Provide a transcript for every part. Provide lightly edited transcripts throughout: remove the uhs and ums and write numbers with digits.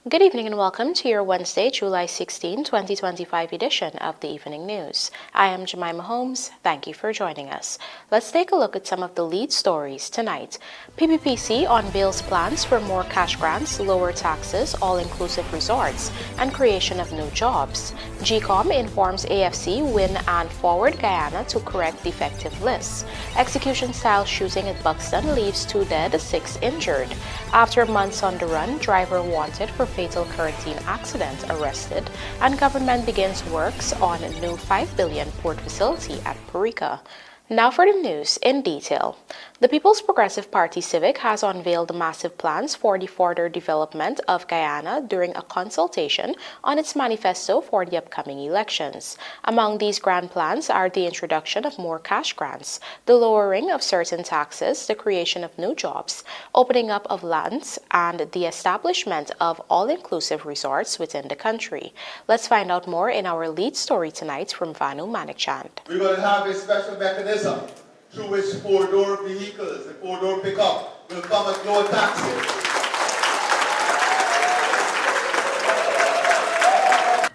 Good evening and welcome to your Wednesday, July 16, 2025 edition of the Evening News. I am Jemima Holmes. Thank you for joining us. Let's take a look at some of the lead stories tonight. PPPC unveils plans for more cash grants, lower taxes, all-inclusive resorts, and creation of new jobs. GCOM informs AFC win and forward Guyana to correct defective lists. Execution-style shooting at BUXTON leaves 2 dead, 6 injured. After months on the run, driver wanted for fatal quarantine accident arrested, and government begins works on a new $5 billion port facility at PARIKA. Now for the news in detail. The People's Progressive Party Civic has unveiled massive plans for the further development of Guyana during a consultation on its manifesto for the upcoming elections. Among these grand plans are the introduction of more cash grants, the lowering of certain taxes, the creation of new jobs, opening up of lands, and the establishment of all-inclusive resorts within the country. Let's find out more in our lead story tonight from Vanu Manikchand. We're going to have a special mechanism through which four-door vehicles, the four-door pickup, will come at lower taxes.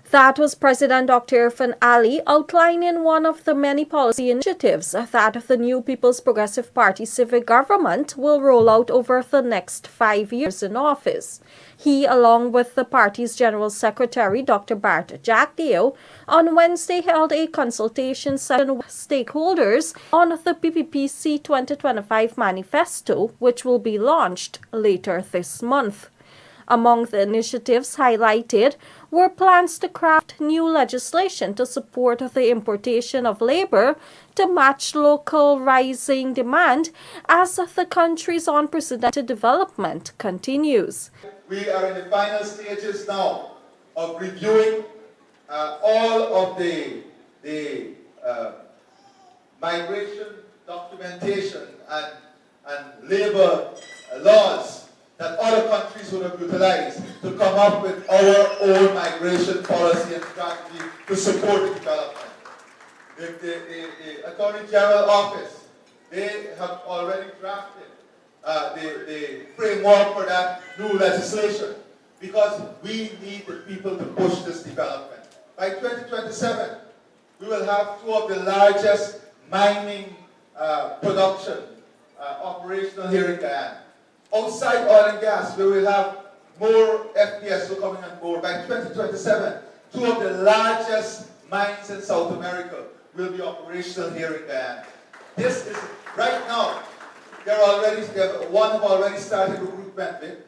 That was President Dr. Irfan Ali outlining one of the many policy initiatives that the new People's Progressive Party civic government will roll out over the next 5 years in office. He, along with the party's General Secretary, Dr. Bart Jagdeo, on Wednesday held a consultation session with stakeholders on the PPPC 2025 manifesto, which will be launched later this month. Among the initiatives highlighted were plans to craft new legislation to support the importation of labor to match local rising demand as the country's unprecedented development continues. We are in the final stages now of reviewing all of the migration documentation and labor laws that other countries would have utilized to come up with our own migration policy and strategy to support the development. The Attorney General Office, they have already drafted the framework for that new legislation because we need the people to push this development. By 2027, we will have 2 of the largest mining production operational here in Guyana. Outside oil and gas, we will have more FPSO coming on board. By 2027, 2 of the largest mines in South America will be operational here in Guyana. This is, right now, one have already started recruitment.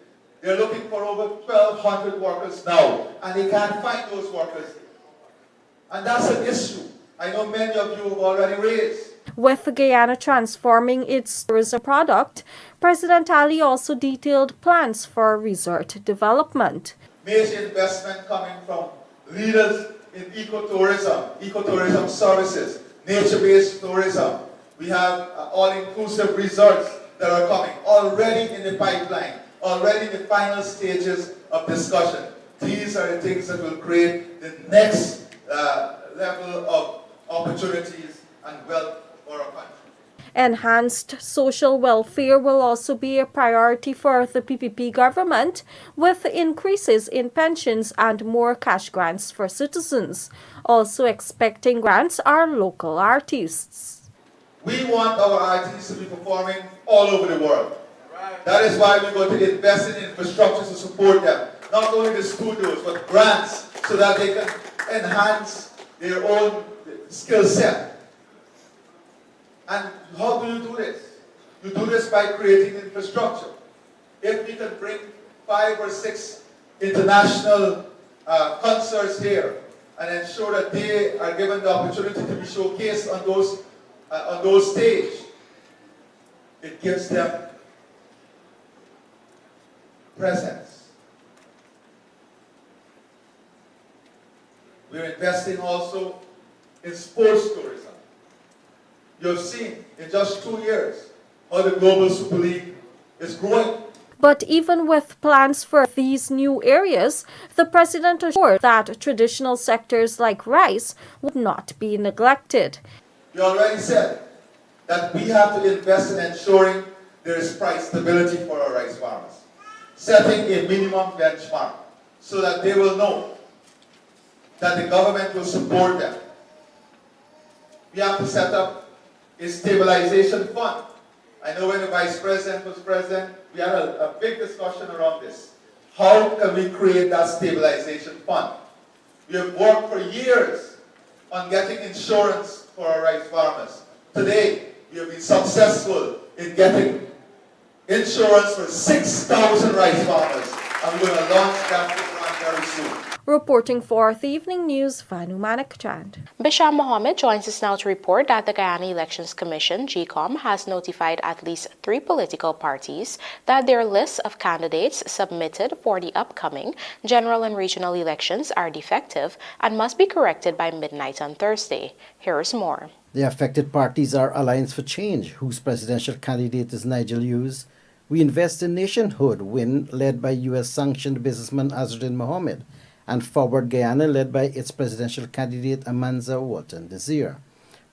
They're looking for over 1,200 workers now, and they can't find those workers. And that's an issue I know many of you have already raised. With Guyana transforming its tourism product, President Ali also detailed plans for resort development. Major investment coming from leaders in ecotourism services, nature-based tourism. We have all-inclusive resorts that are coming, already in the pipeline, already in the final stages of discussion. These are the things that will create the next level of opportunities and wealth for our country. Enhanced social welfare will also be a priority for the PPP government, with increases in pensions and more cash grants for citizens. Also expecting grants are local artists. We want our artists to be performing all over the world. That is why we're going to invest in infrastructure to support them. Not only the studios, but grants so that they can enhance their own skill set. And how do you do this? You do this by creating infrastructure. If we can bring 5 or 6 international concerts here and ensure that they are given the opportunity to be showcased on those stages, it gives them presence. We're investing also in sports tourism. You've seen in just 2 years how the Global Super League is growing. But even with plans for these new areas, the president assured that traditional sectors like rice would not be neglected. We already said that we have to invest in ensuring there is price stability for our rice farmers, setting a minimum benchmark so that they will know that the government will support them. We have to set up a stabilization fund. I know when the Vice President was President, we had a big discussion around this. How can we create that stabilization fund? We have worked for years on getting insurance for our rice farmers. Today, we have been successful in getting insurance for 6,000 rice farmers. And we're going to launch that program very soon. Reporting for the Evening News, Vanu Manakchand. Bisham Mohammed joins us now to report that the Guyana Elections Commission, GECOM, has notified at least 3 political parties that their lists of candidates submitted for the upcoming general and regional elections are defective and must be corrected by midnight on Thursday. Here's more. The affected parties are Alliance for Change, whose presidential candidate is Nigel Hughes, We Invest in Nationhood, WIN, led by U.S.-sanctioned businessman Azruddin Mohammed, and Forward Guyana, led by its presidential candidate Amanza Walton Desir.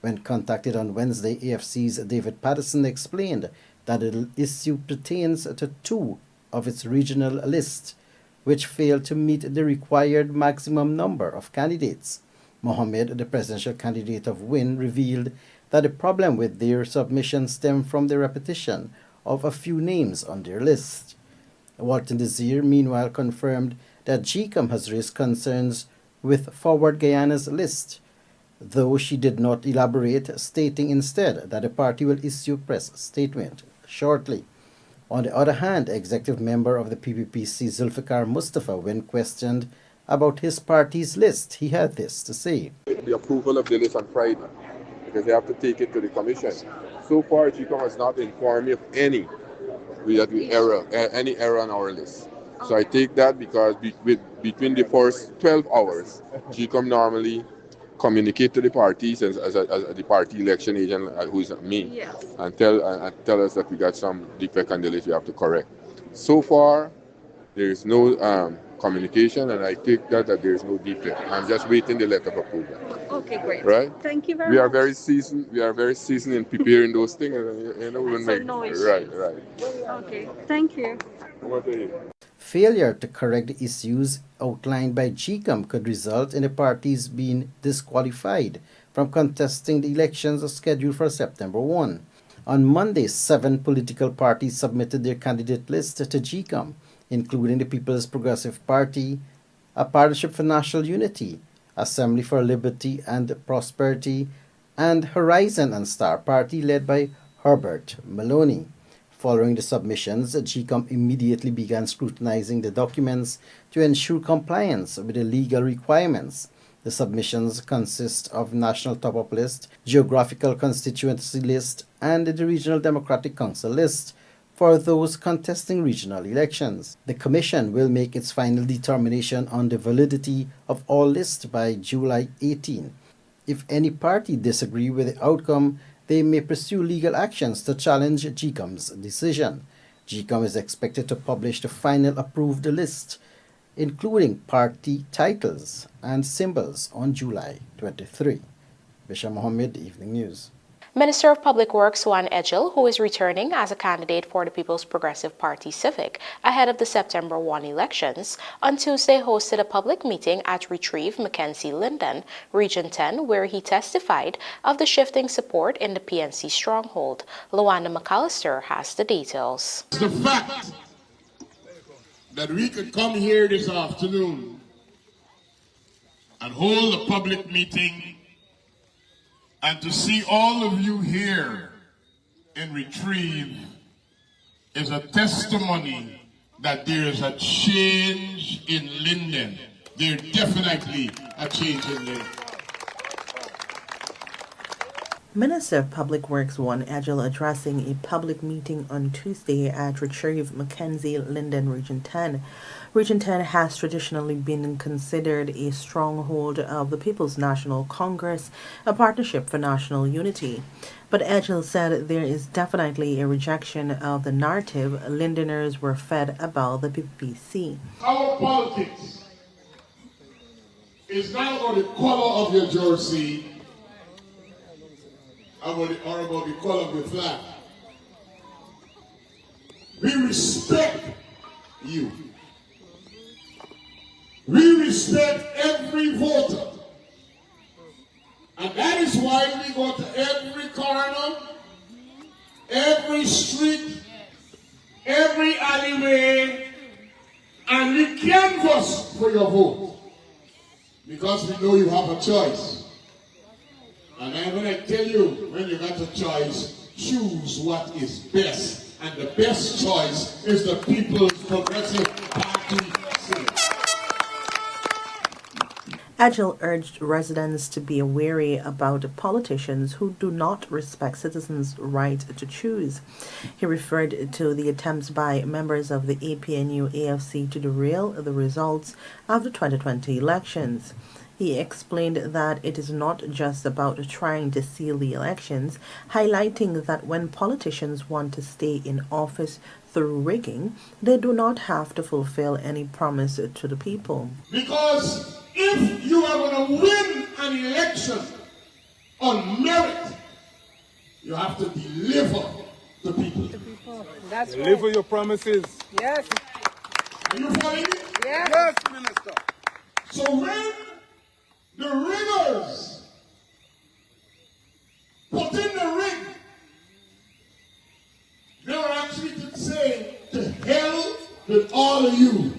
When contacted on Wednesday, AFC's David Patterson explained that the issue pertains to 2 of its regional lists, which failed to meet the required maximum number of candidates. Mohammed, the presidential candidate of WIN, revealed that the problem with their submission stemmed from the repetition of a few names on their list. Walton Desir, meanwhile, confirmed that GECOM has raised concerns with Forward Guyana's list, though she did not elaborate, stating instead that the party will issue a press statement shortly. On the other hand, executive member of the PPPC Zulfikar Mustafa, when questioned about his party's list, he had this to say. The approval of the list on Friday, because they have to take it to the commission. So far, GECOM has not informed me of any error on our list. So I take that because between the first 12 hours, GECOM normally communicate to the parties as the party election agent, who is me, yes, and tell us that we got some defect on the list we have to correct. So far, there is no communication, and I take that there is no defect. I'm just waiting the letter of approval. Okay, great. Right? Thank you very much. We are very seasoned in preparing those things. No issues. Right. Okay, thank you. Failure to correct the issues outlined by GECOM could result in the parties being disqualified from contesting the elections scheduled for September 1. On Monday, 7 political parties submitted their candidate list to GECOM, including the People's Progressive Party, a Partnership for National Unity, Assembly for Liberty and Prosperity, and Horizon and Star Party led by Herbert Maloney. Following the submissions, GECOM immediately began scrutinizing the documents to ensure compliance with the legal requirements. The submissions consist of National Top-Up List, Geographical Constituency List, and the Regional Democratic Council List for those contesting regional elections. The Commission will make its final determination on the validity of all lists by July 18. If any party disagree with the outcome, they may pursue legal actions to challenge GECOM's decision. GECOM is expected to publish the final approved list, including party titles and symbols, on July 23. Bisham Mohammed, Evening News. Minister of Public Works Juan Edgel, who is returning as a candidate for the People's Progressive Party Civic ahead of the September 1 elections, on Tuesday hosted a public meeting at Retrieve Mackenzie Linden, Region 10, where he testified of the shifting support in the PNC stronghold. Luanda McAllister has the details. The fact that we could come here this afternoon and hold a public meeting and to see all of you here in Retrieve is a testimony that there is a change in Linden. There's definitely a change in Linden. Minister of Public Works Juan Edgel addressing a public meeting on Tuesday at Retrieve Mackenzie Linden, Region 10. Region 10 has traditionally been considered a stronghold of the People's National Congress, a partnership for national unity. But Edgel said there is definitely a rejection of the narrative Lindeners were fed about the PPPC. Our politics is not about the color of your jersey or about the color of the flag. We respect you. respect every voter. And that is why we go to every corner, every street, every alleyway, and we canvass for your vote. Because we know you have a choice. And I'm going to tell you, when you got a choice, choose what is best. And the best choice is the People's Progressive Party. Edgel urged residents to be wary about politicians who do not respect citizens' right to choose. He referred to the attempts by members of the APNU AFC to derail the results of the 2020 elections. He explained that it is not just about trying to seal the elections, highlighting that when politicians want to stay in office through rigging, they do not have to fulfill any promise to the people. Because if you are going to win an election on merit, you have to deliver to people. That's right. Deliver your promises. Yes. Are you following me? Yes. Yes, Minister. So when the riggers put in the rig, they were actually saying, to hell with all of you.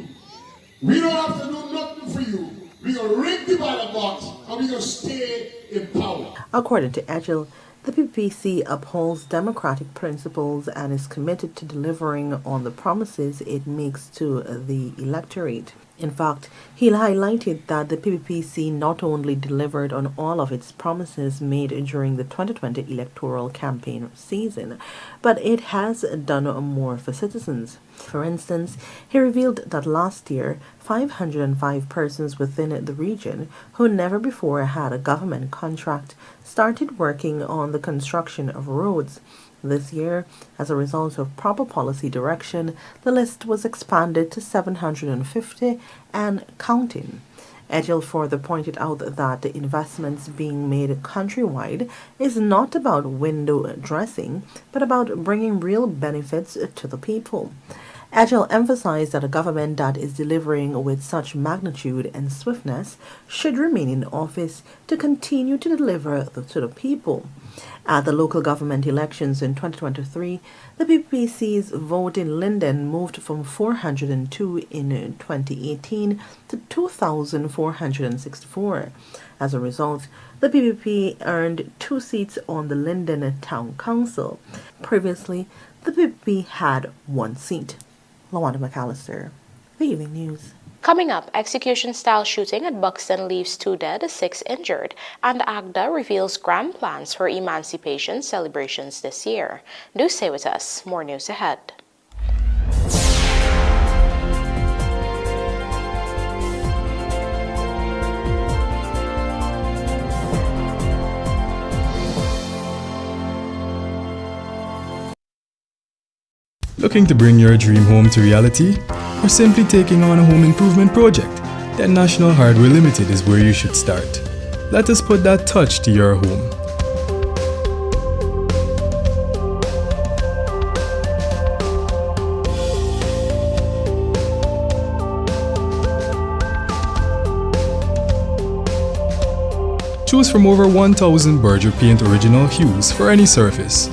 We don't have to do nothing for you. We're going to rig the ballot box and we're going to stay in power. According to Edgel, the PPPC upholds democratic principles and is committed to delivering on the promises it makes to the electorate. In fact, he highlighted that the PPPC not only delivered on all of its promises made during the 2020 electoral campaign season, but it has done more for citizens. For instance, he revealed that last year, 505 persons within the region who never before had a government contract started working on the construction of roads. This year, as a result of proper policy direction, the list was expanded to 750 and counting. Edgel further pointed out that the investments being made countrywide is not about window dressing, but about bringing real benefits to the people. Edgel emphasized that a government that is delivering with such magnitude and swiftness should remain in office to continue to deliver to the people. At the local government elections in 2023, the PPPC's vote in Linden moved from 402 in 2018 to 2,464. As a result, the PPP earned 2 seats on the Linden Town Council. Previously, the PPP had 1 seat. Lawanda McAllister, The Evening News. Coming up, execution-style shooting at BUXTON leaves 2 dead, 6 injured, and AGDA reveals grand plans for emancipation celebrations this year. Do stay with us. More news ahead. Looking to bring your dream home to reality? Or simply taking on a home improvement project? Then National Hardware Limited is where you should start. Let us put that touch to your home. Choose from over 1,000 Berger Paint original hues for any surface.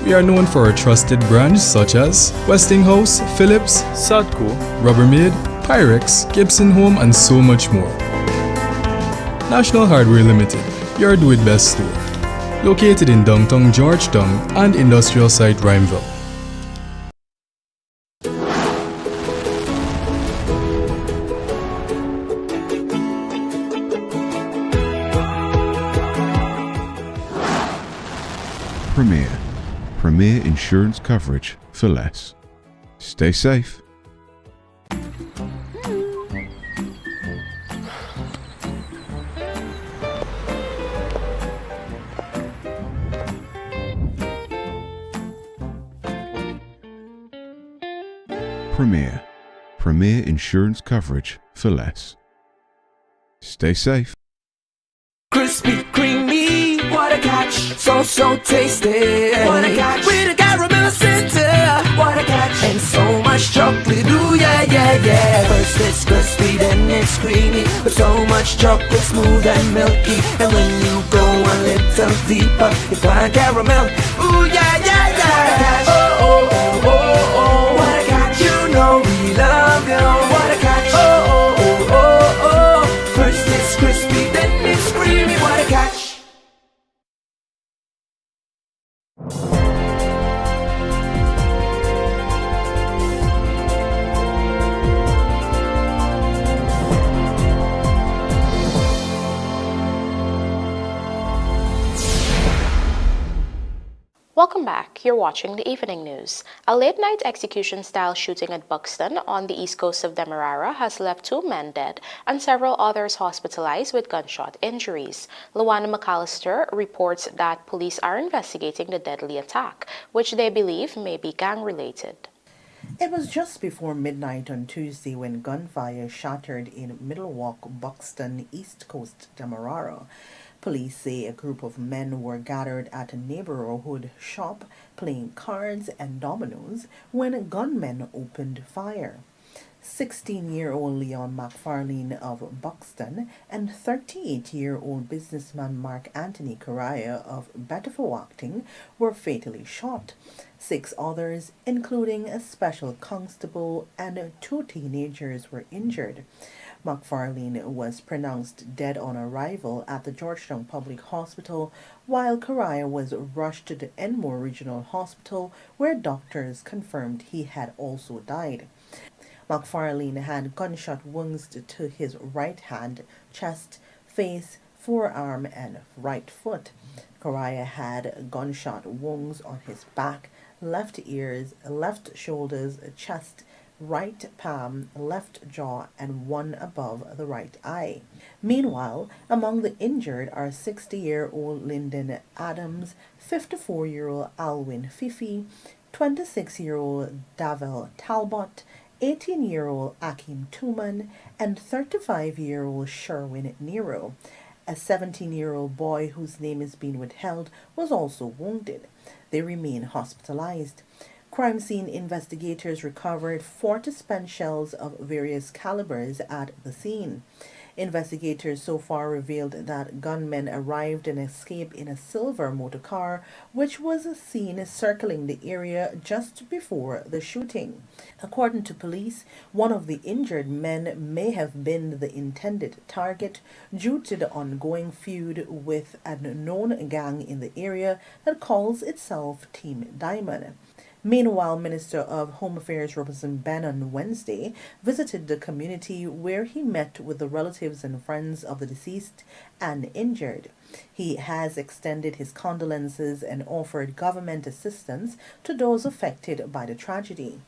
We are known for our trusted brands such as Westinghouse, Philips, Sadco, Rubbermaid, Pyrex, Gibson Home, and so much more. National Hardware Limited, your do-it-best store. Located in downtown Georgetown and industrial site Rhymeville. Premier insurance coverage for less. Stay safe. Premier insurance coverage for less. Stay safe. Crispy, creamy, what a catch. So tasty. What a catch. With a caramel center. What a catch. And so much chocolate. Ooh, yeah. First it's crispy, then it's creamy. With so much chocolate, smooth and milky. And when you go a little deeper, you find caramel. Ooh, yeah. What a catch. Oh. What a catch. You know we love you. What a catch. Oh. First it's crispy, then it's creamy. What a catch. Welcome back. You're watching the Evening News. A late-night execution-style shooting at Buxton on the east coast of Demerara has left 2 men dead and several others hospitalized with gunshot injuries. Luana McAllister reports that police are investigating the deadly attack, which they believe may be gang-related. It was just before midnight on Tuesday when gunfire shattered in Middlewalk, Buxton, East Coast, Demerara. Police say a group of men were gathered at a neighborhood shop playing cards and dominoes when gunmen opened fire. 16-year-old Leon McFarlane of Buxton and 38-year-old businessman Mark Anthony Correa of Betterforwacting were fatally shot. 6 others, including a special constable and 2 teenagers, were injured. McFarlane was pronounced dead on arrival at the Georgetown Public Hospital, while Correa was rushed to the Enmore Regional Hospital, where doctors confirmed he had also died. McFarlane had gunshot wounds to his right hand, chest, face, forearm, and right foot. Correa had gunshot wounds on his back, left ears, left shoulders, chest, right palm, left jaw, and 1 above the right eye. Meanwhile, among the injured are 60-year-old Lyndon Adams, 54-year-old Alwyn Fifi, 26-year-old Davel Talbot, 18-year-old Akim Tuman, and 35-year-old Sherwin Nero. A 17-year-old boy whose name is being withheld was also wounded. They remain hospitalized. Crime scene investigators recovered 40 spent shells of various calibers at the scene. Investigators so far revealed that gunmen arrived and escaped in a silver motor car, which was seen circling the area just before the shooting. According to police, one of the injured men may have been the intended target due to the ongoing feud with a known gang in the area that calls itself Team Diamond. Meanwhile, Minister of Home Affairs Robertson Ben on Wednesday visited the community where he met with the relatives and friends of the deceased and injured. He has extended his condolences and offered government assistance to those affected by the tragedy.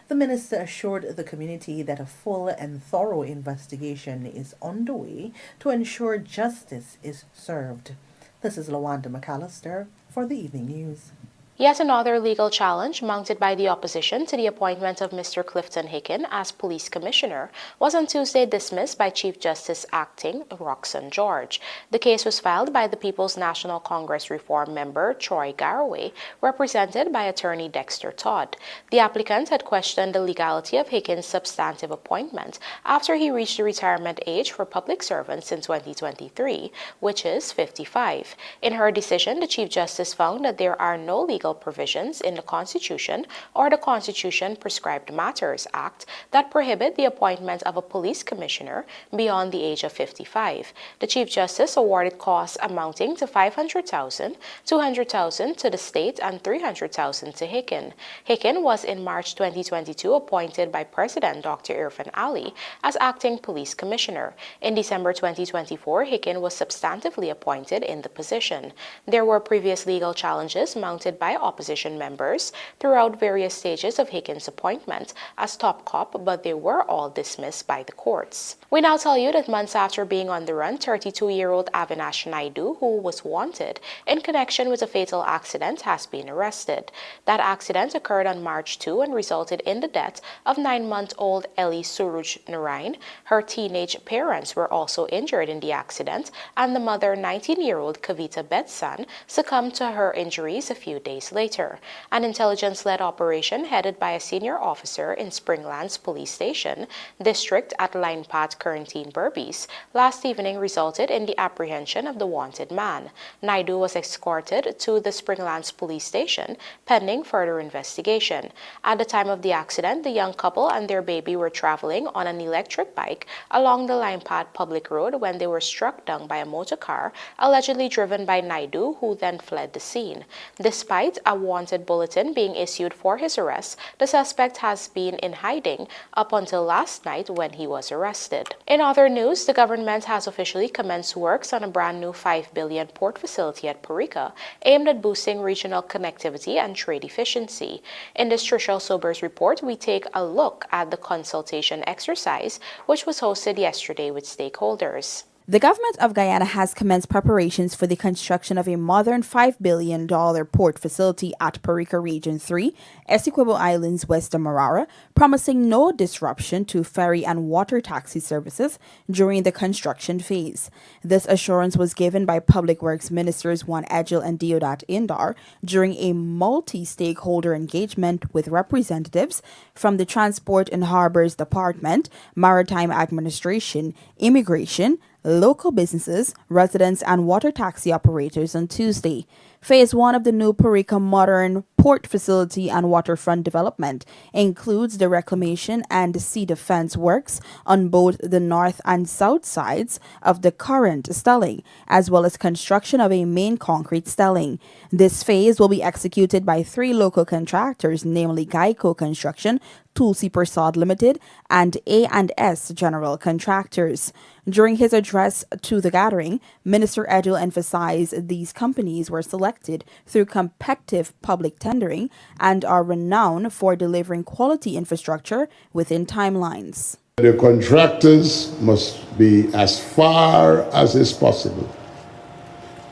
The minister assured the community that a full and thorough investigation is underway to ensure justice is served. This is Lawanda McAllister for the Evening News. Yet another legal challenge mounted by the opposition to the appointment of Mr. Clifton Hicken as police commissioner was on Tuesday dismissed by Chief Justice Acting Roxanne George. The case was filed by the People's National Congress Reform member Troy Garraway, represented by attorney Dexter Todd. The applicant had questioned the legality of Hicken's substantive appointment after he reached the retirement age for public servants in 2023, which is 55. In her decision, the Chief Justice found that there are no legal provisions in the Constitution or the Constitution Prescribed Matters Act that prohibit the appointment of a police commissioner beyond the age of 55. The Chief Justice awarded costs amounting to $500,000, $200,000 to the state, and $300,000 to Hicken. Hicken was in March 2022 appointed by President Dr. Irfan Ali as acting police commissioner. In December 2024, Hicken was substantively appointed in the position. There were previous legal challenges mounted by by opposition members throughout various stages of Higgins' appointment as top cop, but they were all dismissed by the courts. We now tell you that months after being on the run, 32-year-old Avinash Naidu, who was wanted in connection with a fatal accident, has been arrested. That accident occurred on March 2 and resulted in the death of 9-month-old Ellie Suruj Narain. Her teenage parents were also injured in the accident, and the mother, 19-year-old Kavita Betsan, succumbed to her injuries a few days later. An intelligence-led operation headed by a senior officer in Springlands Police Station District at Linepath, CORENTYNE, Berbice, last evening resulted in the apprehension of the wanted man. Naidu was escorted to the Springlands Police Station pending further investigation. At the time of the accident, the young couple and their baby were traveling on an electric bike along the Linepath public road when they were struck down by a motor car allegedly driven by Naidu, who then fled the scene. Despite a wanted bulletin being issued for his arrest, the suspect has been in hiding up until last night when he was arrested. In other news, the government has officially commenced works on a brand new $5 billion port facility at PARIKA aimed at boosting regional connectivity and trade efficiency. In this Trishial Soers report, we take a look at the consultation exercise, which was hosted yesterday with stakeholders. The government of Guyana has commenced preparations for the construction of a modern $5 billion port facility at PARIKA Region 3, Essequibo Islands west of Marara, promising no disruption to ferry and water taxi services during the construction phase. This assurance was given by Public Works Ministers Juan Edgel and Deodat Indar during a multi-stakeholder engagement with representatives from the Transport and Harbors Department, Maritime Administration, Immigration, local businesses, residents, and water taxi operators on Tuesday. Phase 1 of the new PARIKA modern port facility and waterfront development includes the reclamation and sea defense works on both the north and south sides of the current stelling, as well as construction of a main concrete stelling. This phase will be executed by 3 local contractors, namely GECOM Construction, Tulsi Prasad Limited, and A&S General Contractors. During his address to the gathering, Minister Edgel emphasized these companies were selected through competitive public tendering and are renowned for delivering quality infrastructure within timelines. The contractors must be, as far as is possible,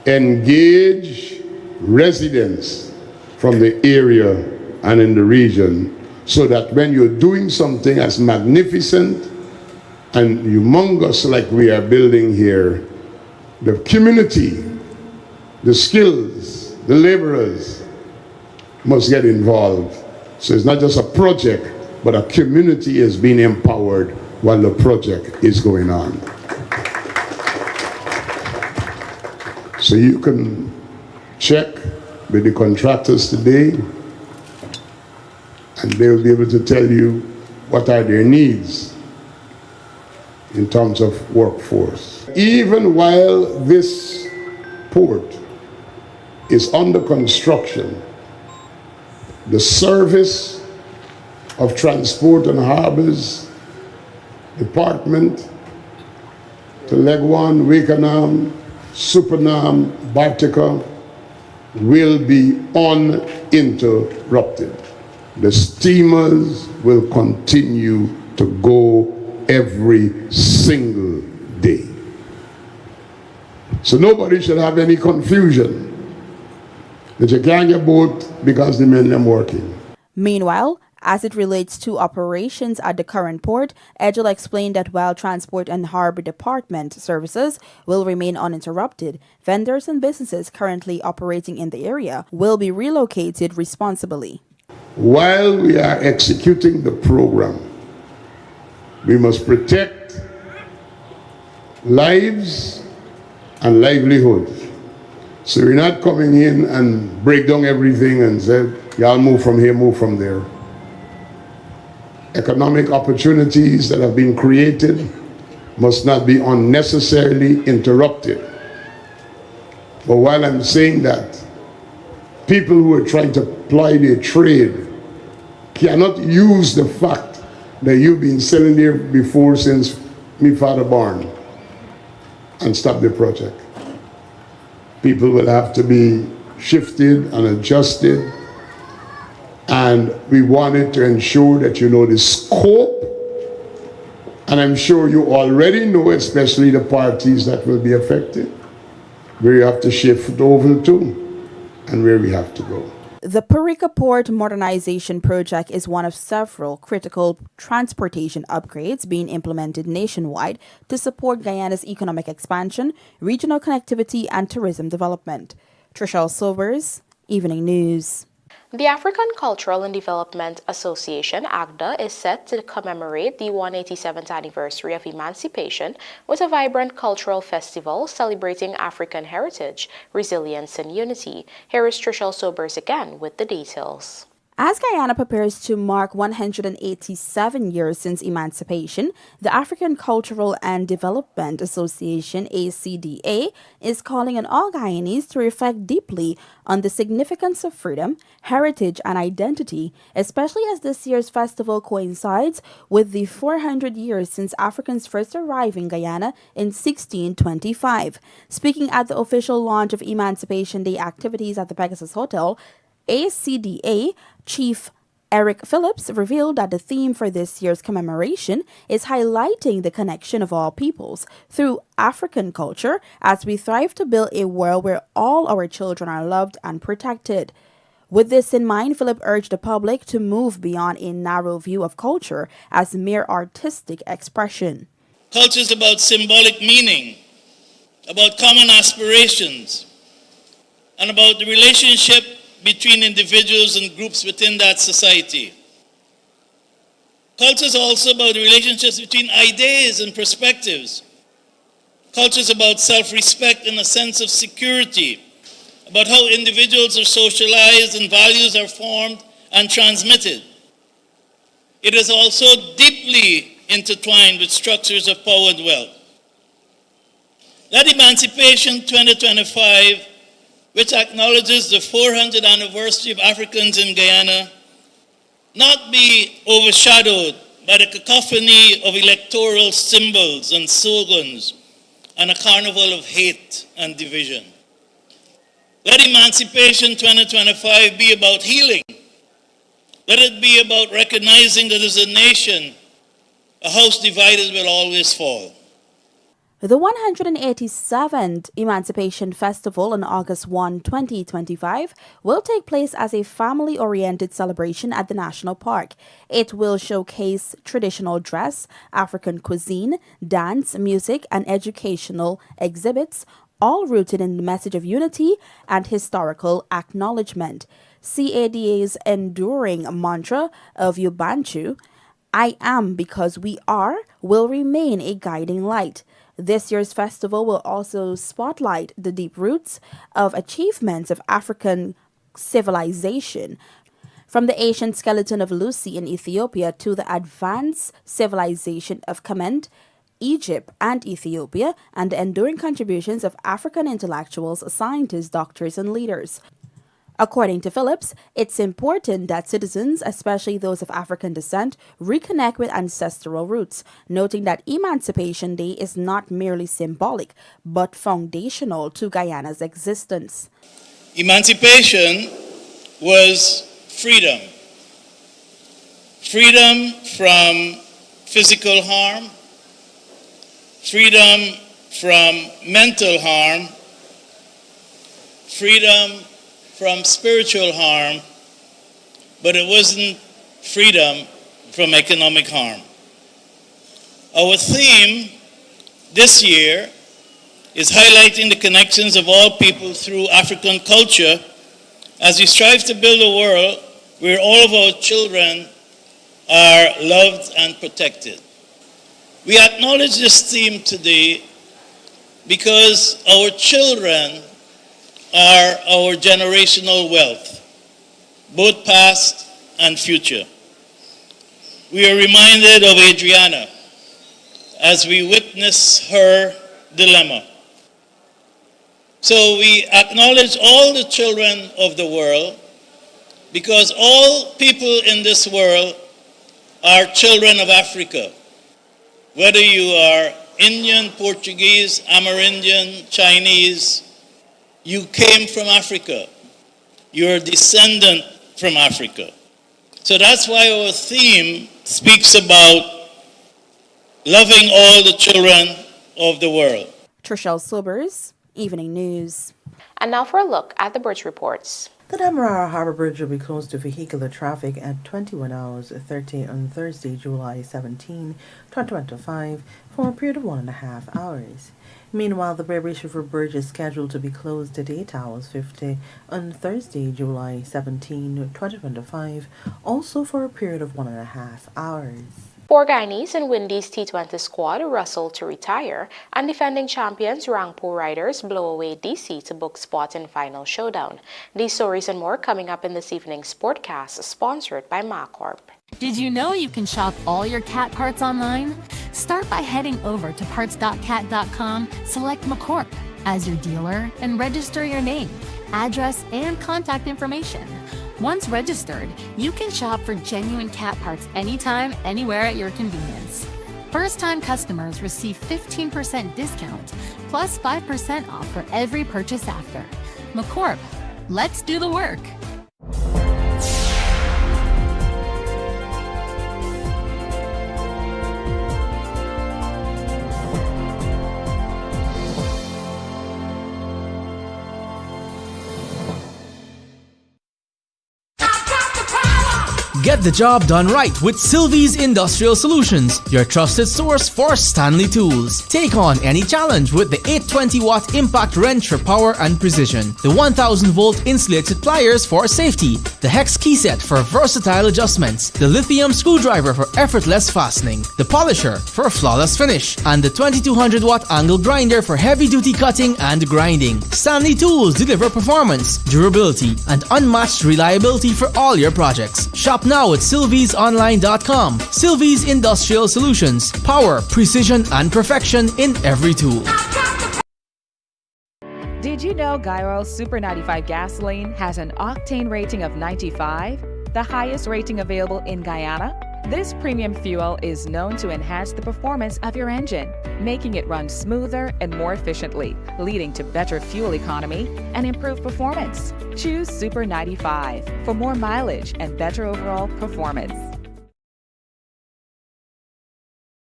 engage residents from the area and in the region, so that when you're doing something as magnificent and humongous like we are building here, the community, the skills, the laborers must get involved. So it's not just a project, but a community is being empowered while the project is going on. So you can check with the contractors today, and they'll be able to tell you what are their needs in terms of workforce. Even while this port is under construction, the service of Transport and Harbors Department to Legwan, Wakenham, Supernam, Bartica will be uninterrupted. The steamers will continue to go every single day. So nobody should have any confusion that you can't get boat because the men are working. Meanwhile, as it relates to operations at the current port, Edgel explained that while Transport and Harbor Department services will remain uninterrupted, vendors and businesses currently operating in the area will be relocated responsibly. While we are executing the program, we must protect lives and livelihoods. So we're not coming in and break down everything and say, y'all move from here, move from there. Economic opportunities that have been created must not be unnecessarily interrupted. But while I'm saying that, people who are trying to ply their trade cannot use the fact that you've been selling there before since me father born and stop the project. People will have to be shifted and adjusted, and we wanted to ensure that you know the scope, and I'm sure you already know, especially the parties that will be affected, where you have to shift over to and where we have to go. The PARIKA Port Modernization Project is one of several critical transportation upgrades being implemented nationwide to support Guyana's economic expansion, regional connectivity, and tourism development. Trishial Soers, Evening News. The African Cultural and Development Association, ACDA, is set to commemorate the 187th anniversary of emancipation with a vibrant cultural festival celebrating African heritage, resilience, and unity. Here is Trishial Soers again with the details. As Guyana prepares to mark 187 years since emancipation, the African Cultural and Development Association, ACDA, is calling on all Guyanese to reflect deeply on the significance of freedom, heritage, and identity, especially as this year's festival coincides with the 400 years since Africans first arrived in Guyana in 1625. Speaking at the official launch of Emancipation Day activities at the Pegasus Hotel, ACDA Chief Eric Phillips revealed that the theme for this year's commemoration is highlighting the connection of all peoples through African culture as we strive to build a world where all our children are loved and protected. With this in mind, Philip urged the public to move beyond a narrow view of culture as mere artistic expression. Culture is about symbolic meaning, about common aspirations, and about the relationship between individuals and groups within that society. Culture is also about the relationships between ideas and perspectives. Culture is about self-respect and a sense of security, about how individuals are socialized and values are formed and transmitted. It is also deeply intertwined with structures of power and wealth. Let Emancipation 2025, which acknowledges the 400th anniversary of Africans in Guyana, not be overshadowed by the cacophony of electoral symbols and slogans and a carnival of hate and division. Let Emancipation 2025 be about healing. Let it be about recognizing that as a nation, a house divided will always fall. The 187th Emancipation Festival on August 1, 2025 will take place as a family-oriented celebration at the National Park. It will showcase traditional dress, African cuisine, dance, music, and educational exhibits, all rooted in the message of unity and historical acknowledgement. CADA's enduring mantra of Ubantu, "I am because we are," will remain a guiding light. This year's festival will also spotlight the deep roots of achievements of African civilization, from the ancient skeleton of Lucy in Ethiopia to the advanced civilization of Kemet, Egypt, and Ethiopia, and the enduring contributions of African intellectuals, scientists, doctors, and leaders. According to Phillips, it's important that citizens, especially those of African descent, reconnect with ancestral roots, noting that Emancipation Day is not merely symbolic, but foundational to Guyana's existence. Emancipation was freedom. Freedom from physical harm, freedom from mental harm, freedom from spiritual harm, but it wasn't freedom from economic harm. Our theme this year is highlighting the connections of all people through African culture as we strive to build a world where all of our children are loved and protected. We acknowledge this theme today because our children are our generational wealth, both past and future. We are reminded of Adriana as we witness her dilemma. So we acknowledge all the children of the world because all people in this world are children of Africa. Whether you are Indian, Portuguese, Amerindian, Chinese, you came from Africa. you're a descendant from Africa. So that's why our theme speaks about loving all the children of the world. Trishial Soers, Evening News. And now for a look at the bridge reports. The Demerara Harbor Bridge will be closed to vehicular traffic at 21 hours 30 on Thursday, July 17, 2025, for a period of 1.5 hours. Meanwhile, the Berry River Bridge is scheduled to be closed at 8 hours 50 on Thursday, July 17, 2025, also for a period of 1.5 hours. 4 Guyanese and Windies T20 squad wrestled to retire, and defending champions Rangpo Riders blow away DC to book spot in final showdown. These stories and more coming up in this evening's Sportcast, sponsored by MaCorp. Did you know you can shop all your cat parts online? Start by heading over to parts.cat.com, select MaCorp as your dealer, and register your name, address, and contact information. Once registered, you can shop for genuine cat parts anytime, anywhere at your convenience. First-time customers receive 15% discount, plus 5% off for every purchase after. MaCorp, let's do the work. Get the job done right with Sylvie's Industrial Solutions, your trusted source for Stanley tools. Take on any challenge with the 820-watt impact wrench for power and precision, the 1000-volt insulated pliers for safety, the hex key set for versatile adjustments, the lithium screwdriver for effortless fastening, the polisher for flawless finish, and the 2200-watt angle grinder for heavy-duty cutting and grinding. Stanley tools deliver performance, durability, and unmatched reliability for all your projects. Shop now at sylviesonline.com. Sylvie's Industrial Solutions. Power, precision, and perfection in every tool. Did you know Guyana Super 95 gasoline has an octane rating of 95, the highest rating available in Guyana? This premium fuel is known to enhance the performance of your engine, making it run smoother and more efficiently, leading to better fuel economy and improved performance. Choose Super 95 for more mileage and better overall performance.